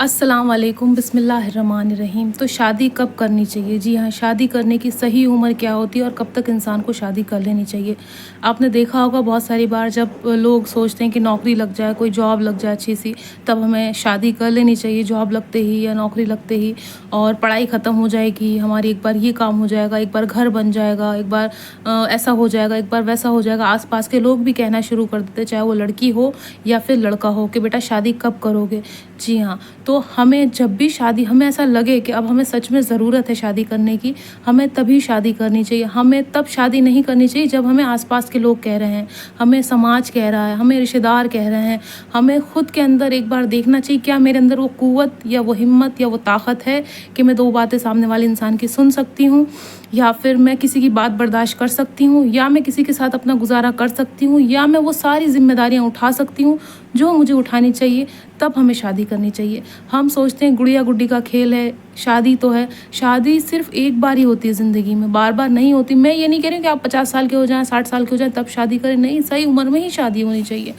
अस्सलाम वालेकुम बिस्मिल्लाहिर्रहमानिर्रहीम। तो शादी कब करनी चाहिए? जी हाँ, शादी करने की सही उम्र क्या होती है और कब तक इंसान को शादी कर लेनी चाहिए? आपने देखा होगा बहुत सारी बार जब लोग सोचते हैं कि नौकरी लग जाए, कोई जॉब लग जाए अच्छी सी, तब हमें शादी कर लेनी चाहिए जॉब लगते ही या नौकरी लगते ही। और पढ़ाई ख़त्म हो जाएगी हमारी, एक बार ये काम हो जाएगा, एक बार घर बन जाएगा, एक बार ऐसा हो जाएगा, एक बार वैसा हो जाएगा। आस-पास के लोग भी कहना शुरू कर देते हैं, चाहे वो लड़की हो या फिर लड़का हो, कि बेटा शादी कब करोगे? जी हाँ, तो हमें जब भी शादी हमें ऐसा लगे कि अब हमें सच में ज़रूरत है शादी करने की, हमें तभी शादी करनी चाहिए। हमें तब शादी नहीं करनी चाहिए जब हमें आस-पास के लोग कह रहे हैं, हमें समाज कह रहा है, हमें रिश्तेदार कह रहे हैं। हमें खुद के अंदर एक बार देखना चाहिए, क्या मेरे अंदर वो क़ुव्वत या वो हिम्मत या वो ताकत है कि मैं 2 बातें सामने वाले इंसान की सुन सकती हूँ, या फिर मैं किसी की बात बर्दाश्त कर सकती हूँ, या मैं किसी के साथ अपना गुज़ारा कर सकती हूँ, या मैं वो सारी ज़िम्मेदारियाँ उठा सकती हूँ जो मुझे उठानी चाहिए। तब हमें शादी करनी चाहिए। हम सोचते हैं गुड़िया गुड्डी का खेल है, शादी तो है। शादी सिर्फ़ एक बार ही होती है ज़िंदगी में, बार-बार नहीं होती। मैं ये नहीं कह रही हूँ कि आप 50 साल के हो जाएँ, 60 साल के हो जाएँ तब शादी करें, नहीं, सही उम्र में ही शादी होनी चाहिए।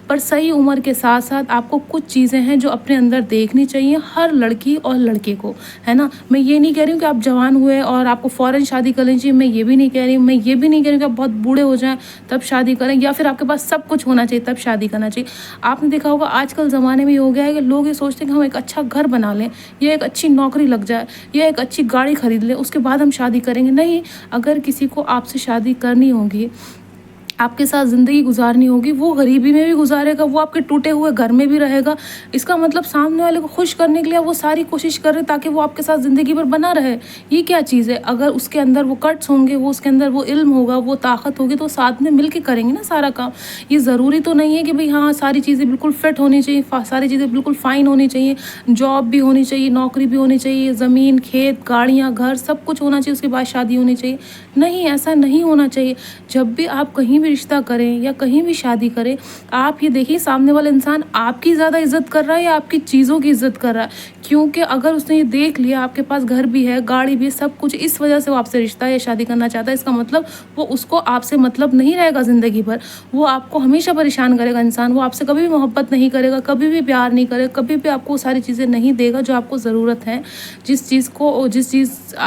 पर सही उम्र के साथ-साथ आपको कुछ चीज़ें हैं जो अपने अंदर देखनी चाहिए हर लड़की और लड़के को, है ना? मैं ये नहीं कह रही हूँ कि आप जवान हुए और आपको फ़ौरन शादी कर लेनी चाहिए, मैं ये भी नहीं कह रही हूँ। मैं ये भी नहीं कह रही हूँ कि आप बहुत बूढ़े हो जाएँ तब शादी करें, या फिर आपके पास सब कुछ होना चाहिए तब शादी करना चाहिए। आपने देखा होगा आजकल ज़माने में ये हो गया है कि लोग ये सोचते हैं कि हम एक अच्छा घर बना लें, या एक अच्छी नौकरी लग जाए, या एक अच्छी गाड़ी खरीद लें, उसके बाद हम शादी करेंगे। नहीं, अगर किसी को आपसे शादी करनी होगी, आपके साथ ज़िंदगी गुज़ारनी होगी, वो गरीबी में भी गुज़ारेगा, वो आपके टूटे हुए घर में भी रहेगा। इसका मतलब सामने वाले को खुश करने के लिए वो सारी कोशिश कर रहे हैं ताकि वो आपके साथ ज़िंदगी भर बना रहे। ये क्या चीज़ है? अगर उसके अंदर वो कट्स होंगे, वो उसके अंदर वो इल्म होगा, वो ताकत होगी, तो साथ में मिल के करेंगे ना सारा काम। ये ज़रूरी तो नहीं है कि भई हाँ, सारी चीज़ें बिल्कुल फिट होनी चाहिए, सारी चीज़ें बिल्कुल फ़ाइन होनी चाहिए, जॉब भी होनी चाहिए, नौकरी भी होनी चाहिए, ज़मीन, खेत, गाड़ियाँ, घर सब कुछ होना चाहिए, उसके बाद शादी होनी चाहिए। नहीं, ऐसा नहीं होना चाहिए। जब भी आप कहीं भी रिश्ता करें या कहीं भी शादी करें, आप ये देखिए सामने वाला इंसान आपकी ज़्यादा इज़्ज़त कर रहा है या आपकी चीज़ों की इज़्ज़त कर रहा है। क्योंकि अगर उसने ये देख लिया आपके पास घर भी है, गाड़ी भी है, सब कुछ, इस वजह से वो आपसे रिश्ता या शादी करना चाहता है, इसका मतलब वो उसको आपसे मतलब नहीं रहेगा ज़िंदगी भर। वो आपको हमेशा परेशान करेगा इंसान, वो आपसे कभी भी मोहब्बत नहीं करेगा, कभी भी प्यार नहीं करेगा, कभी भी आपको वो सारी चीज़ें नहीं देगा जो आपको ज़रूरत है।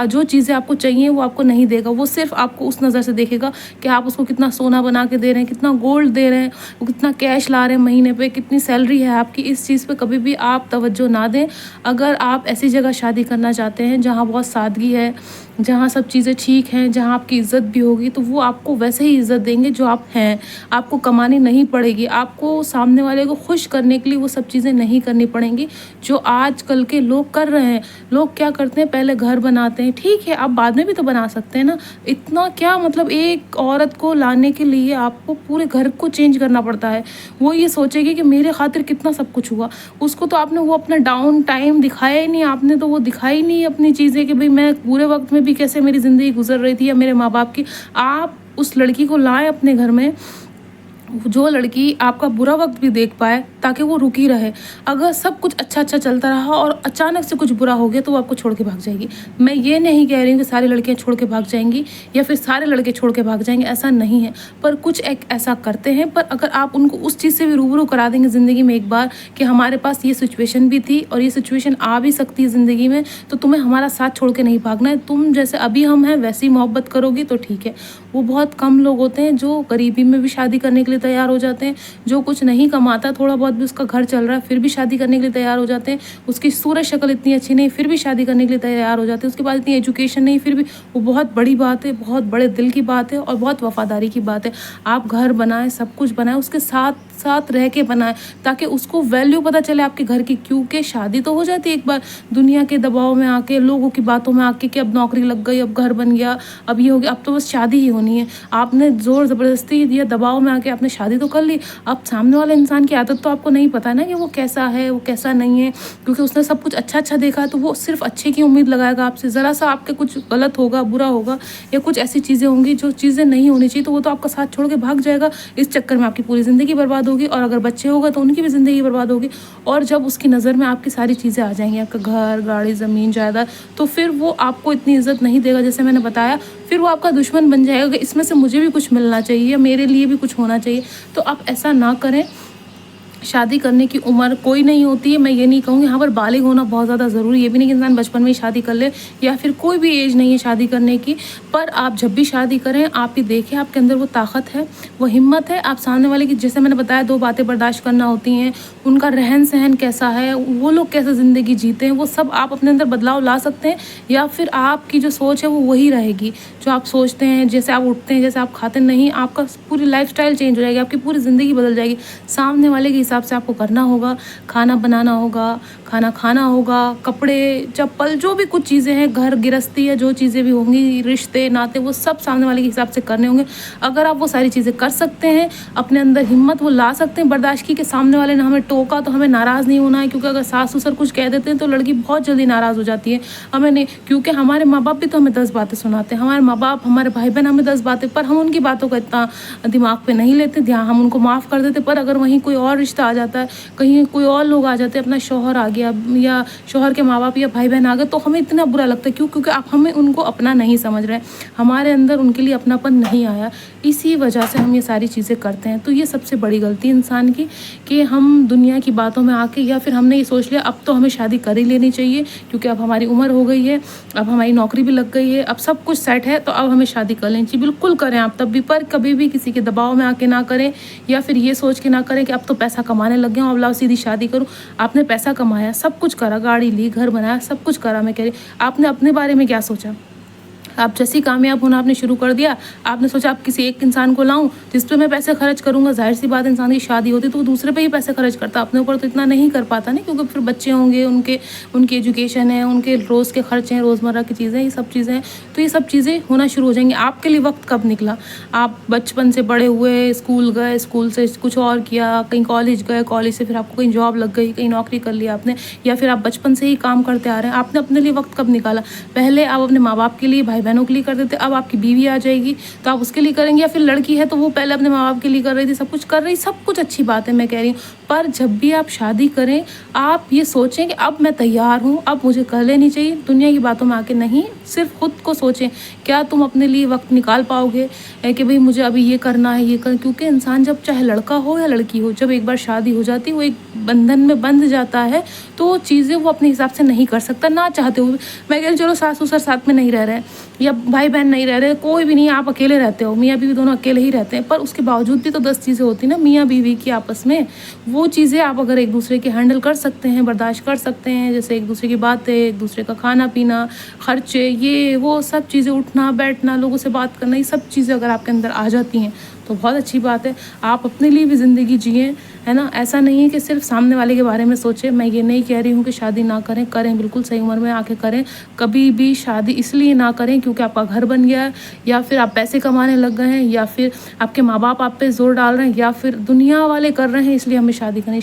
जो चीज़ें आपको चाहिए वो आपको नहीं देगा। वो सिर्फ़ आपको उस नज़र से देखेगा कि आप उसको कितना सोना बना के दे रहे हैं, कितना गोल्ड दे रहे हैं, वो कितना कैश ला रहे हैं महीने पे, कितनी सैलरी है आपकी। इस चीज़ पे कभी भी आप तवज्जो ना दें। अगर आप ऐसी जगह शादी करना चाहते हैं जहाँ बहुत सादगी है, जहाँ सब चीज़ें ठीक हैं, जहाँ आपकी इज़्ज़त भी होगी, तो वो आपको वैसे ही इज़्ज़त देंगे जो आप हैं। आपको कमानी नहीं पड़ेगी, आपको सामने वाले को खुश करने के लिए वो सब चीज़ें नहीं करनी पड़ेंगी जो आजकल के लोग कर रहे हैं। लोग क्या करते हैं, पहले घर बनाते हैं, ठीक है आप बाद में भी तो बना सकते हैं ना। इतना क्या मतलब, एक औरत को लाने के लिए आपको पूरे घर को चेंज करना पड़ता है। वो ये सोचेगी कि मेरे खातिर कितना सब कुछ हुआ। उसको तो आपने वो अपना डाउन टाइम दिखाया ही नहीं, आपने तो वो दिखाई नहीं अपनी चीज़ें कि भाई मैं पूरे वक्त में भी कैसे मेरी ज़िंदगी गुजर रही थी या मेरे माँ बाप की। आप उस लड़की को लाएं अपने घर में, जो लड़की आपका बुरा वक्त भी देख पाए, ताकि वो रुकी रहे। अगर सब कुछ अच्छा-अच्छा चलता रहा और अचानक से कुछ बुरा हो गया तो वो आपको छोड़ के भाग जाएगी। मैं ये नहीं कह रही हूँ कि सारी लड़कियाँ छोड़ के भाग जाएँगी या फिर सारे लड़के छोड़ के भाग जाएँगे, ऐसा नहीं है। पर कुछ एक ऐसा करते हैं, पर अगर आप उनको उस चीज़ से भी रूबरू करा देंगे ज़िंदगी में एक बार कि हमारे पास ये सिचुएशन भी थी और ये सिचुएशन आ भी सकती है ज़िंदगी में, तो तुम्हें हमारा साथ छोड़ के नहीं भागना है। तुम जैसे अभी हम हैं वैसी मोहब्बत करोगी तो ठीक है। वो बहुत कम लोग होते हैं जो गरीबी में भी शादी करने के लिए तैयार हो जाते हैं, जो कुछ नहीं कमाता, थोड़ा बहुत भी उसका घर चल रहा है, फिर भी शादी करने के लिए तैयार हो जाते हैं। उसकी सूरत शक्ल इतनी अच्छी नहीं, फिर भी शादी करने के लिए तैयार हो जाते हैं। उसके बाद इतनी एजुकेशन नहीं, फिर भी वो बहुत बड़ी बात है, बहुत बड़े दिल की बात है और बहुत वफ़ादारी की बात है। आप घर बनाएँ, सब कुछ बनाएँ, उसके साथ साथ रह के बनाएँ, ताकि उसको वैल्यू पता चले आपके घर की। क्योंकि शादी तो हो जाती है एक बार दुनिया के दबाव में आके, लोगों की बातों में आके कि अब नौकरी लग गई, अब घर बन गया, अब ये हो गया, अब तो बस शादी ही होनी है। आपने ज़ोर ज़बरदस्ती या दबाव में आके आपने शादी तो कर ली। अब सामने वाले इंसान की आदत तो आपको नहीं पता ना कि वो कैसा है, वो कैसा नहीं है। क्योंकि उसने सब कुछ अच्छा-अच्छा देखा है तो वो सिर्फ़ अच्छे की उम्मीद लगाएगा आपसे। ज़रा-सा आपके कुछ गलत होगा, बुरा होगा या कुछ ऐसी चीज़ें होंगी जो चीज़ें नहीं होनी चाहिए, तो वो तो आपका साथ छोड़ के भाग जाएगा। इस चक्कर में आपकी पूरी ज़िंदगी बर्बाद होगी और अगर बच्चे होगा तो उनकी भी ज़िंदगी बर्बाद होगी। और जब उसकी नज़र में आपकी सारी चीज़ें आ जाएँगी, आपका घर, गाड़ी, ज़मीन, जायदाद, तो फिर वो आपको इतनी इज़्ज़त नहीं देगा जैसे मैंने बताया। फिर वो आपका दुश्मन बन जाएगा कि इसमें से मुझे भी कुछ मिलना चाहिए या मेरे लिए भी कुछ होना चाहिए। तो आप ऐसा ना करें। शादी करने की उम्र कोई नहीं होती है, मैं ये नहीं कहूँगी। यहाँ पर बालिग होना बहुत ज़्यादा ज़रूरी है। ये भी नहीं कि इंसान बचपन में ही शादी कर ले, या फिर कोई भी एज नहीं है शादी करने की। पर आप जब भी शादी करें, आप ये देखें आपके अंदर वो ताकत है, वो हिम्मत है। आप सामने वाले की, जैसे मैंने बताया, 2 बातें बर्दाश्त करना होती हैं, उनका रहन-सहन कैसा है, वो लोग कैसे ज़िंदगी जीते हैं, वो सब आप अपने अंदर बदलाव ला सकते हैं, या फिर आपकी जो सोच है वो वही रहेगी। जो आप सोचते हैं, जैसे आप उठते हैं, जैसे आप खाते नहीं, आपका पूरी लाइफ़स्टाइल चेंज हो जाएगी, आपकी पूरी ज़िंदगी बदल जाएगी। सामने वाले के हिसाब से आपको करना होगा, खाना बनाना होगा, खाना खाना होगा, कपड़े, चप्पल, जो भी कुछ चीज़ें हैं, घर गृहस्थी है, जो चीज़ें भी होंगी, रिश्ते, नाते, वो सब सामने वाले के हिसाब से करने होंगे। अगर आप वो सारी चीज़ें कर सकते हैं, अपने अंदर हिम्मत वो ला सकते हैं बर्दाश्त की, कि सामने वाले ने हमें टोका तो हमें नाराज़ नहीं होना है, क्योंकि अगर सास-ससुर कुछ कह देते हैं तो लड़की बहुत जल्दी नाराज़ हो जाती है। हमें नहीं, क्योंकि हमारे माँ-बाप भी तो हमें 10 बातें सुनाते हैं, हमारे माँ-बाप, हमारे भाई-बहन हमें 10 बातें, पर हम उनकी बातों का इतना दिमाग पे नहीं लेते ध्यान, हम उनको माफ़ कर देते। पर अगर वहीं कोई और रिश्ता आ जाता है, कहीं कोई और लोग आ जाते हैं, अपना शौहर आ गया या शौहर के माँ-बाप या भाई-बहन आ गए, तो हमें इतना बुरा लगता है। क्यों? क्योंकि आप हमें उनको अपना नहीं समझ रहे हैं, हमारे अंदर उनके लिए अपनापन नहीं आया, इसी वजह से हम ये सारी चीज़ें करते हैं। तो ये सबसे बड़ी गलती इंसान की, कि हम दुनिया की बातों में आके, या फिर हमने ये सोच लिया अब तो हमें शादी कर ही लेनी चाहिए, क्योंकि अब हमारी उम्र हो गई है, अब हमारी नौकरी भी लग गई है, अब सब कुछ सेट है, तो अब हमें शादी कर लेनी चाहिए। बिल्कुल करें आप तब भी, पर कभी भी किसी के दबाव में आके ना करें, या फिर ये सोच के ना करें कि अब तो पैसा कमाने लग गया हूँ, अब लाओ सीधी शादी करूँ। आपने पैसा कमाया, सब कुछ करा, गाड़ी ली, घर बनाया, सब कुछ करा, मैं कह रही, आपने अपने बारे में क्या सोचा? आप जैसे ही कामयाब होना आपने शुरू कर दिया, आपने सोचा आप किसी एक इंसान को लाऊं जिस पे मैं पैसे खर्च करूंगा। जाहिर सी बात, इंसान की शादी होती तो वो दूसरे पे ही पैसे खर्च करता, अपने ऊपर तो इतना नहीं कर पाता ना, क्योंकि फिर बच्चे होंगे, उनकी एजुकेशन है, उनके रोज़ के खर्चे हैं, रोज़मर्रा की चीज़ें, ये सब चीज़ें हैं। तो ये सब चीज़ें होना शुरू हो जाएंगी। आपके लिए वक्त कब निकला? आप बचपन से बड़े हुए, स्कूल गए, स्कूल से कुछ और किया, कहीं कॉलेज गए, कॉलेज से फिर आपको कहीं जॉब लग गई, कहीं नौकरी कर लिया आपने, या फिर आप बचपन से ही काम करते आ रहे हैं, आपने अपने लिए वक्त कब निकाला? पहले आप अपने माँ बाप के लिए, भाई बहनों के लिए कर देते, अब आपकी बीवी आ जाएगी तो आप उसके लिए करेंगे, या फिर लड़की है तो वो पहले अपने माँ बाप के लिए कर रही थी, सब कुछ कर रही, सब कुछ अच्छी बात है, मैं कह रही हूँ। पर जब भी आप शादी करें, आप ये सोचें कि अब मैं तैयार हूँ, अब मुझे कर लेनी चाहिए, दुनिया की बातों में आके नहीं। सिर्फ खुद को सोचें, क्या तुम अपने लिए वक्त निकाल पाओगे कि भाई मुझे अभी ये करना है, ये कर, क्योंकि इंसान जब, चाहे लड़का हो या लड़की हो, जब एक बार शादी हो जाती है, वो एक बंधन में बंध जाता है, तो चीज़ें वो अपने हिसाब से नहीं कर सकता, ना चाहते हुए। मैं कह रही, चलो सास ससुर साथ में नहीं रह रहे, या भाई बहन नहीं रह रहे, कोई भी नहीं, आप अकेले रहते हो, मियाँ बीवी दोनों अकेले ही रहते हैं, पर उसके बावजूद भी तो 10 चीज़ें होती ना मियाँ बीवी की आपस में। वो चीज़ें आप अगर एक दूसरे के हैंडल कर सकते हैं, बर्दाश्त कर सकते हैं, जैसे एक दूसरे की बातें, एक दूसरे का खाना पीना, खर्चे, ये वो सब चीज़ें, उठना बैठना, लोगों से बात करना, ये सब चीज़ें अगर आपके अंदर आ जाती हैं तो बहुत अच्छी बात है। आप अपने लिए भी ज़िंदगी जिएँ, है ना। ऐसा नहीं है कि सिर्फ सामने वाले के बारे में सोचें। मैं ये नहीं कह रही हूँ कि शादी ना करें, करें, बिल्कुल सही उम्र में आके करें। कभी भी शादी इसलिए ना करें क्योंकि आपका घर बन गया है, या फिर आप पैसे कमाने लग गए हैं, या फिर आपके माँ बाप आप पे ज़ोर डाल रहे हैं, या फिर दुनिया वाले कर रहे हैं, इसलिए हमें शादी करनी।